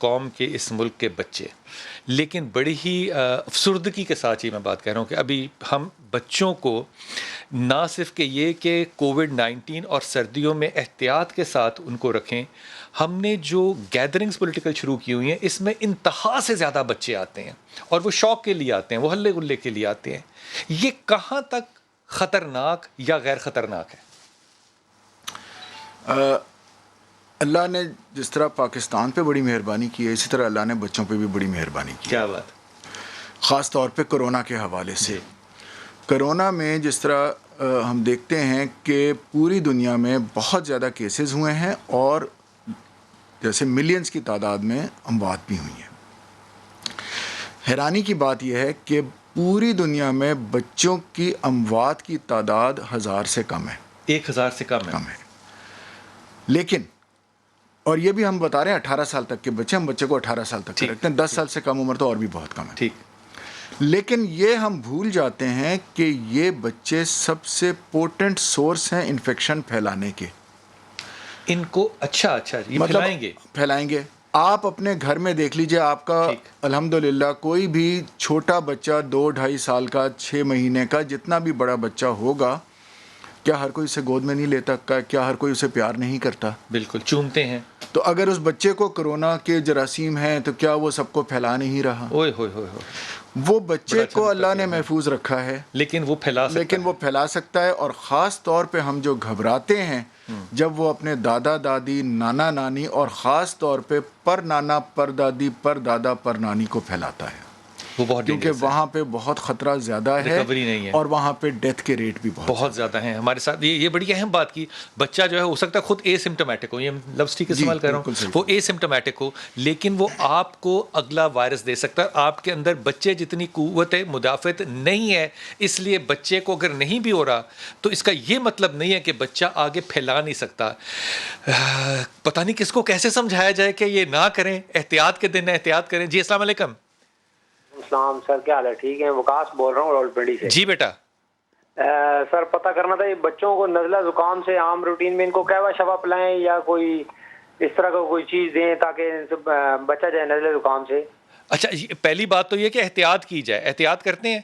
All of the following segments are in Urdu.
قوم کے اس ملک کے بچے. لیکن بڑی ہی افسردگی کے ساتھ یہ میں بات کہہ رہا ہوں کہ ابھی ہم بچوں کو نہ صرف کہ یہ کہ کووڈ-19 اور سردیوں میں احتیاط کے ساتھ ان کو رکھیں, ہم نے جو گیدرنگز پولیٹیکل شروع کی ہوئی ہیں اس میں انتہا سے زیادہ بچے آتے ہیں اور وہ شوق کے لیے آتے ہیں, وہ ہلے گلے کے لیے آتے ہیں. یہ کہاں تک خطرناک یا غیر خطرناک ہے؟ اللہ نے جس طرح پاکستان پہ بڑی مہربانی کی ہے, اسی طرح اللہ نے بچوں پہ بھی بڑی مہربانی کی. کیا بات؟ خاص طور پہ کرونا کے حوالے سے. کرونا میں جس طرح ہم دیکھتے ہیں کہ پوری دنیا میں بہت زیادہ کیسز ہوئے ہیں اور جیسے ملینز کی تعداد میں اموات بھی ہوئی ہیں. حیرانی کی بات یہ ہے کہ پوری دنیا میں بچوں کی اموات کی تعداد 1000 سے کم ہے. 1000 سے کم ہے. لیکن اور یہ بھی ہم بتا رہے ہیں 18 سال تک کے بچے, ہم بچے کو 18 سال تک رکھتے ہیں, 10 سال سے کم عمر تو اور بھی بہت کم ہے. ٹھیک. لیکن یہ ہم بھول جاتے ہیں کہ یہ بچے سب سے پوٹنٹ سورس ہیں انفیکشن پھیلانے کے. ان کو اچھا یہ مطلب پھیلائیں گے. آپ اپنے گھر میں دیکھ لیجئے, آپ کا الحمدللہ کوئی بھی چھوٹا بچہ 2-2.5 سال کا, 6 مہینے کا, جتنا بھی بڑا بچہ ہوگا, کیا ہر کوئی اسے گود میں نہیں لیتا؟ کیا ہر کوئی اسے پیار نہیں کرتا؟ بالکل, چومتے ہیں. تو اگر اس بچے کو کرونا کے جراثیم ہیں تو کیا وہ سب کو پھیلا نہیں رہا؟ وہ بچے کو اللہ نے محفوظ رکھا ہے, لیکن وہ پھیلا سکتا ہے. اور خاص طور پہ ہم جو گھبراتے ہیں جب وہ اپنے دادا دادی, نانا نانی اور خاص طور پہ پر نانا, پر دادی, پر دادا, پر نانی کو پھیلاتا ہے, کیونکہ وہاں پہ بہت خطرہ زیادہ ہے اور وہاں پہ ڈیتھ کے ریٹ بھی بہت زیادہ ہیں. ہمارے ساتھ یہ بڑی اہم بات کی, بچہ جو ہے ہو سکتا ہے خود اے سمٹومیٹک ہو, یہ لفظ ٹھیک استعمال کر رہا ہوں, وہ اے سمٹومیٹک ہو, لیکن وہ آپ کو اگلا وائرس دے سکتا ہے. آپ کے اندر بچے جتنی قوت مدافعت نہیں ہے, اس لیے بچے کو اگر نہیں بھی ہو رہا تو اس کا یہ مطلب نہیں ہے کہ بچہ آگے پھیلا نہیں سکتا. پتہ نہیں کس کو کیسے سمجھایا جائے کہ یہ نہ کریں, احتیاط کے دن احتیاط کریں. جی السلام علیکم. السلام سر, کیا حال ہے؟ ٹھیک ہے, وکاس بول رہا ہوں راولپنڈی سے. جی بیٹا. سر پتہ کرنا تھا, یہ بچوں کو نزلہ زکام سے عام روٹین میں ان کو کہوا شفا پلائیں یا کوئی اس طرح کا کوئی چیز دیں تاکہ بچا جائے نزلہ زکام سے؟ اچھا, پہلی بات تو یہ کہ احتیاط کی جائے. احتیاط کرتے ہیں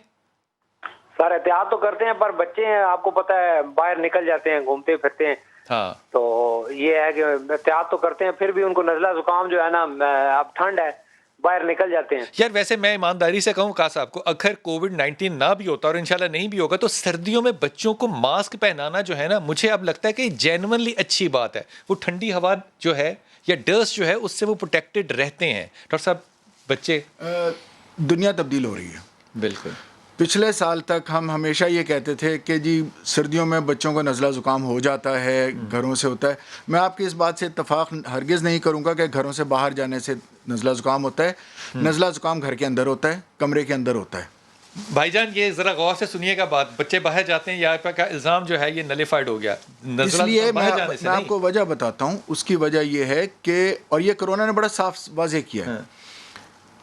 سر؟ احتیاط تو کرتے ہیں, پر بچے ہیں آپ کو پتہ ہے باہر نکل جاتے ہیں, گھومتے پھرتے ہیں. ہاں, تو یہ ہے کہ احتیاط تو کرتے ہیں, پھر بھی ان کو نزلہ زکام جو ہے نا, اب ٹھنڈ ہے, باہر نکل جاتے ہیں. یار ویسے میں ایمانداری سے کہوں کا صاحب کو, اگر کووڈ-19 نہ بھی ہوتا اور انشاءاللہ نہیں بھی ہوگا تو سردیوں میں بچوں کو ماسک پہنانا جو ہے نا, مجھے اب لگتا ہے کہ جینوئنلی اچھی بات ہے. وہ ٹھنڈی ہوا جو ہے یا ڈسٹ جو ہے اس سے وہ پروٹیکٹڈ رہتے ہیں. ڈاکٹر صاحب بچے, دنیا تبدیل ہو رہی ہے. بالکل. پچھلے سال تک ہم ہمیشہ یہ کہتے تھے کہ جی سردیوں میں بچوں کو نزلہ زکام ہو جاتا ہے, گھروں سے ہوتا ہے. میں آپ کی اس بات سے اتفاق ہرگز نہیں کروں گا کہ گھروں سے باہر جانے سے نزلہ زکام ہوتا ہے. نزلہ زکام گھر کے اندر ہوتا ہے, کمرے کے اندر ہوتا ہے. بھائی جان یہ ذرا غور سے سنیے گا بات, بچے باہر جاتے ہیں, یا کا الزام جو ہے یہ نلیفائڈ ہو گیا. اس لیے میں آپ کو وجہ بتاتا ہوں. اس کی وجہ یہ ہے کہ, اور یہ کرونا نے بڑا صاف واضح کیا ہے,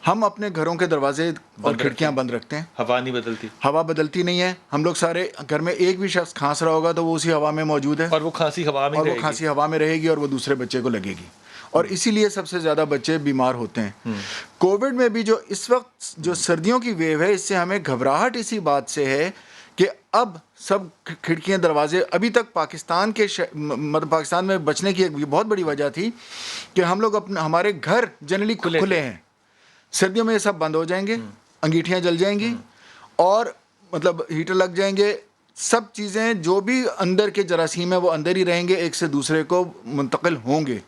ہم اپنے گھروں کے دروازے اور کھڑکیاں بند رکھتے ہیں. ہوا نہیں بدلتی. ہوا بدلتی نہیں ہے. ہم لوگ سارے گھر میں ایک بھی شخص کھانس رہا ہوگا تو وہ اسی ہوا میں موجود ہے, اور وہ کھانسی ہوا میں رہے گی اور وہ دوسرے بچے کو لگے گی, اور اسی لیے سب سے زیادہ بچے بیمار ہوتے ہیں. کووڈ میں بھی جو اس وقت جو سردیوں کی ویو ہے, اس سے ہمیں گھبراہٹ اسی بات سے ہے کہ اب سب کھڑکیاں دروازے, ابھی تک پاکستان میں بچنے کی ایک بہت بڑی وجہ تھی کہ ہم لوگ ہمارے گھر جنرلی کھلے ہیں. سردیوں میں یہ سب بند ہو جائیں گے, انگیٹھیاں جل جائیں گی, اور مطلب ہیٹر لگ جائیں گے, سب چیزیں جو بھی اندر کے جراثیم ہیں وہ اندر ہی رہیں گے, ایک سے دوسرے کو منتقل ہوں گے.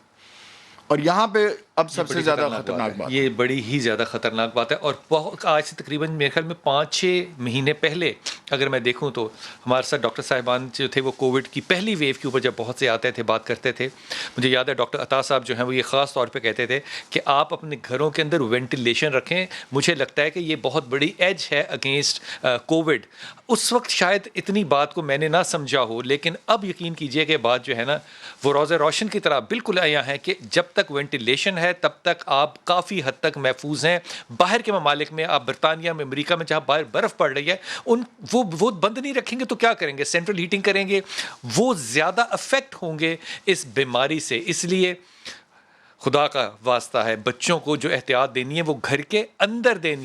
اور یہاں پہ اب سب سے زیادہ خطرناک بات, یہ بڑی ہی زیادہ خطرناک بات ہے. اور بہت آج سے تقریباً میرے خیال میں 5-6 مہینے پہلے اگر میں دیکھوں تو ہمارے ساتھ ڈاکٹر صاحبان جو تھے وہ کووڈ کی پہلی ویو کے اوپر جب بہت سے آتے تھے بات کرتے تھے, مجھے یاد ہے ڈاکٹر عطا صاحب جو ہیں وہ یہ خاص طور پہ کہتے تھے کہ آپ اپنے گھروں کے اندر وینٹیلیشن رکھیں. مجھے لگتا ہے کہ یہ بہت بڑی ایج ہے اگینسٹ کووڈ. اس وقت شاید اتنی بات کو میں نے نہ سمجھا ہو, لیکن اب یقین کیجئے کہ بات جو ہے نا وہ روز روشن کی طرح بالکل آیا ہے کہ جب تک وینٹیلیشن ہے تب تک آپ کافی حد تک محفوظ ہیں. باہر کے ممالک میں, آپ برطانیہ میں, امریکہ میں جہاں باہر برف پڑ رہی ہے, وہ بند نہیں رکھیں گے تو کیا کریں گے؟ سینٹرل ہیٹنگ کریں گے, وہ زیادہ افیکٹ ہوں گے اس بیماری سے. اس لیے خدا کا واسطہ ہے بچوں کو جو احتیاط دینی ہے وہ گھر کے اندر دینی